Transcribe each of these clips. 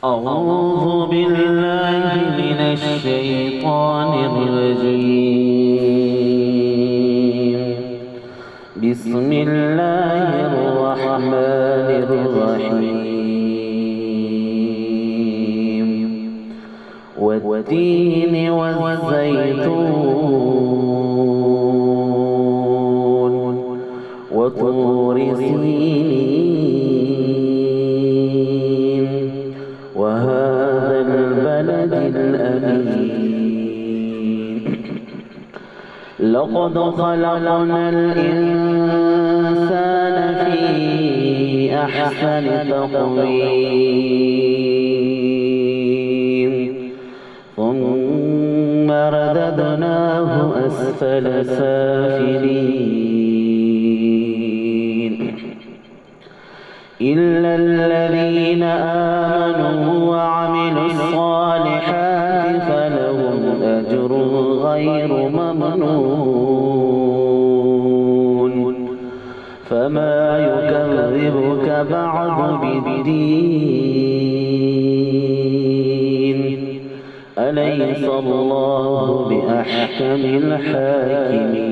أعوذ بالله من الشيطان الرجيم. بسم الله الرحمن الرحيم. والتين والزيتون وطور سينين وهذا البلد الأمين. لقد خلقنا الإنسان في أحسن تقويم ثم رددناه أسفل سافلين إلا الذين آمنوا وعملوا الصالحات فلهم أجر غير ممنون. فما يكذبك بعد بالدين أليس الله بأحكم الحاكمين.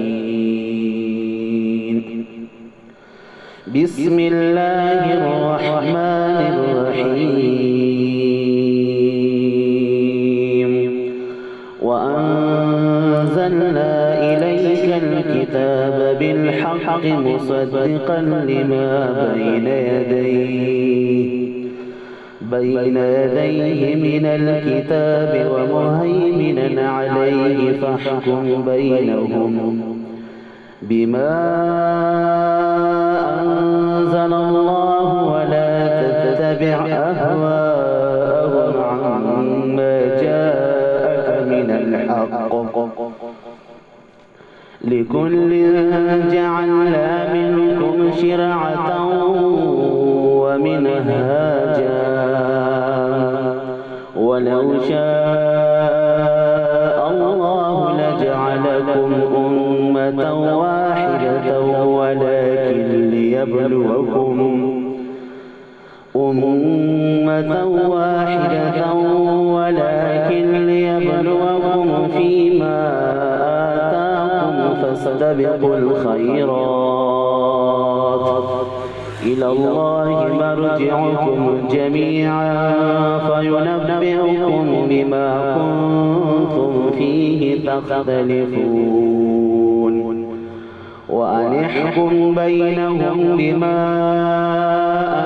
بسم الله الرحمن الرحيم. وأنزلنا إليك الكتاب بالحق مصدقا لما بين يديه من الكتاب ومهيمنا عليه فاحكم بينهم بما أنزل الله ولا تتبع أهواءهم عما جاءك من الحق. لكل جعلنا منكم شرعة ومنهاجا ولو شاء الله لجعلكم أمة واحدة ولكن ليبلوكم فيما آتاكم فاستبقوا الخيرات إلى الله مرجعكم جميعا فينبئكم بما كنتم فيه تختلفون. وأن احكم بينهم بما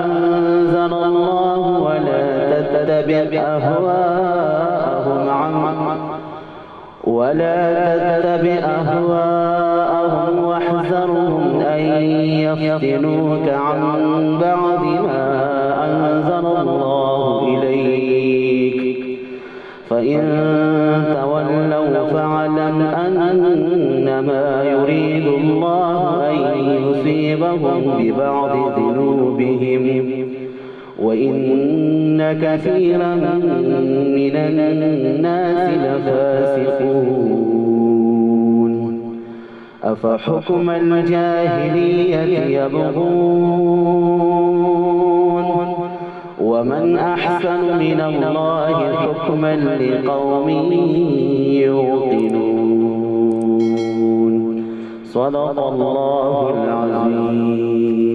أنزل الله ولا تتبع أهواءهم واحذرهم أن يفتنوك عن بعض ما أنزل الله إليك فإن تولوا فاعلم أنما يريد الله أن يصيبهم ببعض ذنوبهم وإن كثيرا من الناس لفاسقون. أفحكم الجاهلية يبغون ومن أحسن من الله حكما لقوم يوقنون. صدق الله العظيم.